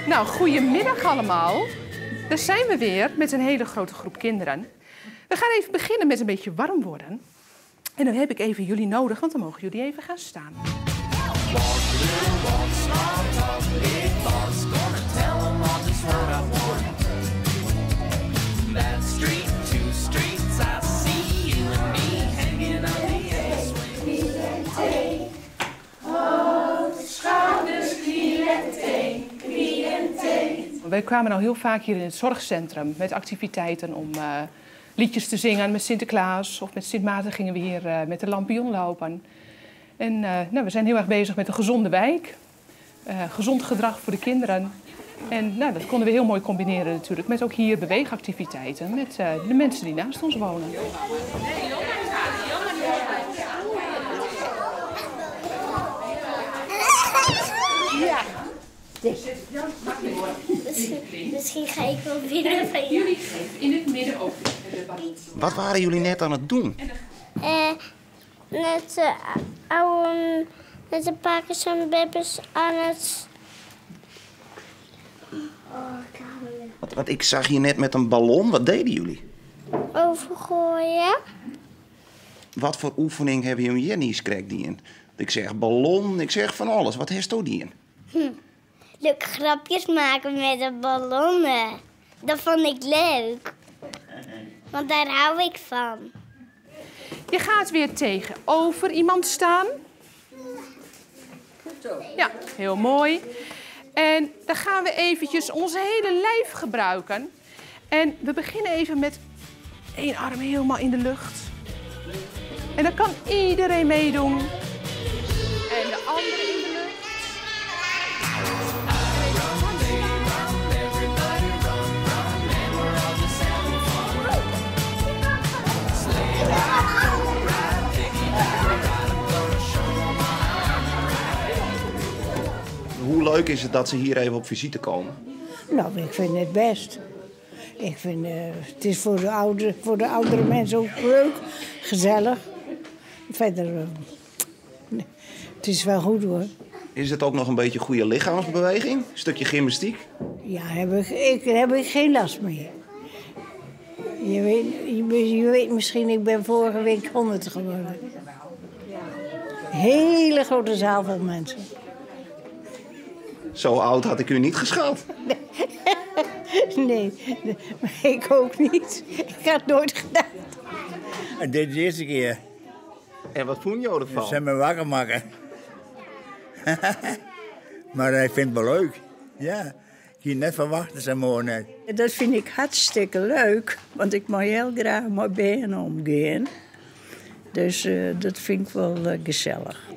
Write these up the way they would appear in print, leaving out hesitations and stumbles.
Nou, goedemiddag allemaal. Daar zijn we weer met een hele grote groep kinderen. We gaan even beginnen met een beetje warm worden. En dan heb ik even jullie nodig, want dan mogen jullie even gaan staan. Wij kwamen al heel vaak hier in het zorgcentrum met activiteiten om liedjes te zingen met Sinterklaas. Of met Sint Maarten gingen we hier met de lampion lopen. En we zijn heel erg bezig met een gezonde wijk. Gezond gedrag voor de kinderen. En dat konden we heel mooi combineren natuurlijk met ook hier beweegactiviteiten met de mensen die naast ons wonen. Ja. Misschien ga ik wel winnen van jullie. In het midden ook. Wat waren jullie net aan het doen? Met de pakjes en bebbers aan het... Wat ik zag hier net met een ballon. Wat deden jullie? overgooien. Wat voor oefening hebben jullie hier niet gekregen die in? Ik zeg ballon, ik zeg van alles. Wat heeft die in? Leuke grapjes maken met de ballonnen. Dat vond ik leuk. Want daar hou ik van. Je gaat weer tegenover iemand staan. Ja, heel mooi. En dan gaan we eventjes ons hele lijf gebruiken. En we beginnen even met één arm helemaal in de lucht. En dan kan iedereen meedoen. En de andere in de lucht. Hoe leuk is het dat ze hier even op visite komen? Nou, ik vind het best. Ik vind, het is voor de oudere mensen ook leuk, gezellig. Verder, het is wel goed hoor. Is het ook nog een beetje goede lichaamsbeweging? Een stukje gymnastiek? Ja, heb ik geen last meer. Je weet misschien, ik ben vorige week 100 geworden. Hele grote zaal vol mensen. Zo oud had ik u niet geschat. Nee, maar ik ook niet. Ik had het nooit gedaan. En dit is de eerste keer. En wat vond je ervan? Ze zijn me wakker maken. Maar hij vindt het wel leuk. Ja, ik had net verwacht, ze morgen net. Dat vind ik hartstikke leuk, want ik mag heel graag met benen omgaan. Dus dat vind ik wel gezellig.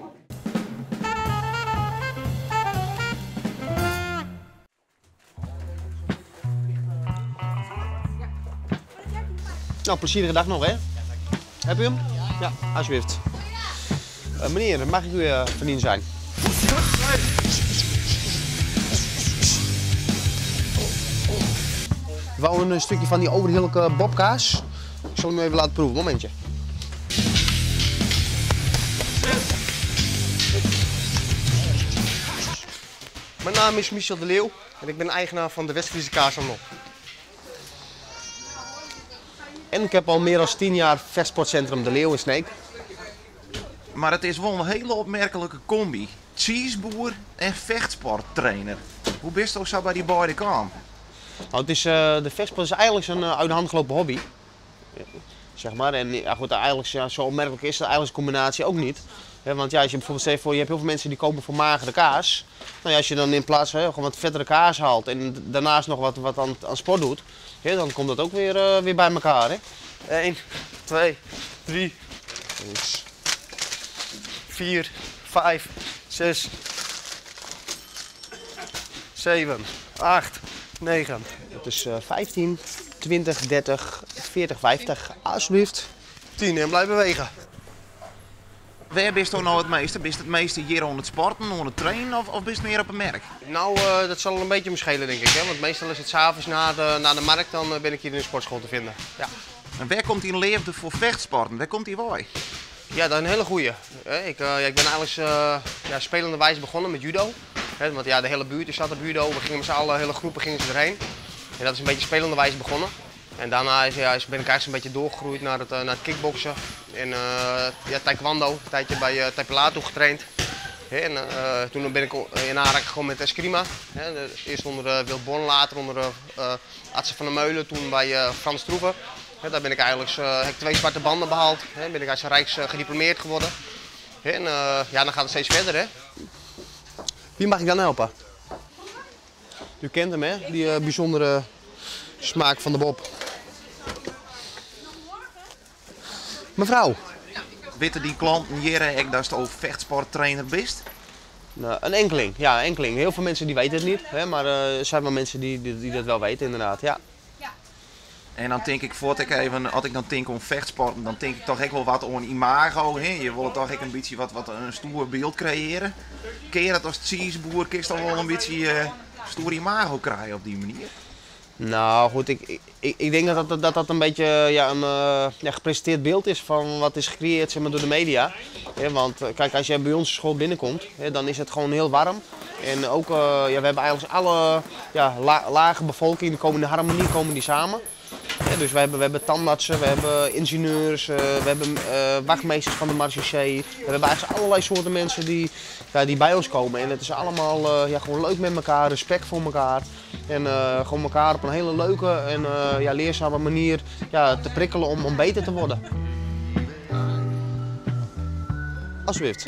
Nou, plezierige dag nog, hè? Heb u hem? Ja, alsjeblieft. Meneer, mag ik uw vriendin zijn? We wouden een stukje van die overheerlijke bobkaas. Ik zal hem even laten proeven, momentje. Mijn naam is Michel de Leeuw en ik ben eigenaar van de West-Friese Kaashandel. En ik heb al meer dan 10 jaar vechtsportcentrum De Leeuw in Sneek. Maar het is wel een hele opmerkelijke combi. Cheeseboer en vechtsporttrainer. Hoe best je ook zo bij die beide kwam? Nou, het is, de vechtsport is eigenlijk zo'n uit de hand gelopen hobby. Zeg maar. En ja, goed, eigenlijk, ja, zo opmerkelijk is dat eigenlijk een combinatie ook niet. Want ja, als je bijvoorbeeld zegt, je hebt heel veel mensen die kopen voor magere kaas. Nou ja, als je dan in plaats gewoon wat vettere kaas haalt en daarnaast nog wat aan sport doet, ja, dan komt dat ook weer bij elkaar. Hè? 1, 2, 3, 4, 5, 6, 7, 8, 9. Dat is 15, 20, 30, 40, 50. Alsjeblieft. 10 en blijf bewegen. Waar bist je nou het meeste? Bist het meeste hier aan het sporten, aan het trainen of bist je meer op een merk? Nou, dat zal een beetje me schelen, denk ik. Hè? Want meestal is het 's avonds na de markt, dan ben ik hier in de sportschool te vinden. Ja. En waar komt die leefde voor vechtsporten? Waar komt die bij? Ja, dat is een hele goeie. Ik ben eigenlijk spelende wijze begonnen met judo. Want ja, de hele buurt zat op judo. We gingen met z'n allen, hele groepen gingen ze erheen. En dat is een beetje spelende wijze begonnen. En daarna ben ik eigenlijk een beetje doorgegroeid naar het kickboksen. En taekwondo, een tijdje bij Taipelato getraind. En toen ben ik in aanraking gekomen met Eskrima. Eerst onder Wild Born, later onder Adse van der Meulen, toen bij Frans Stroeven. Daar ben ik eigenlijk heb ik 2 zwarte banden behaald. Ben ik als Rijks gediplomeerd geworden. En dan gaat het steeds verder. Hè. Wie mag ik dan helpen? U kent hem, hè? Die bijzondere smaak van de Bob. Mevrouw. Weten die klanten hier dat je ook vechtsporttrainer bent? Nou, een enkeling, ja, een enkeling. Heel veel mensen die weten het niet, hè, maar er zijn wel mensen die dat wel weten, inderdaad. Ja. En dan denk ik, als ik dan denk om vechtsporten, dan denk ik toch echt wel wat om een imago. Hè? Je wil toch echt een beetje wat een stoer beeld creëren. Kun je dat als cheeseboer, kun je toch wel een beetje stoer imago krijgen op die manier? Nou goed, ik denk dat een beetje een gepresenteerd beeld is van wat is gecreëerd, zeg maar, door de media. Want kijk, als je bij onze school binnenkomt, dan is het gewoon heel warm. En ook, we hebben eigenlijk alle lage bevolking, die komen in harmonie, komen die samen. Dus we hebben tandartsen, we hebben ingenieurs, we hebben wachtmeesters van de marechaussee. We hebben eigenlijk allerlei soorten mensen die bij ons komen. En het is allemaal gewoon leuk met elkaar, respect voor elkaar. En gewoon elkaar op een hele leuke en leerzame manier te prikkelen om beter te worden. Alsjeblieft.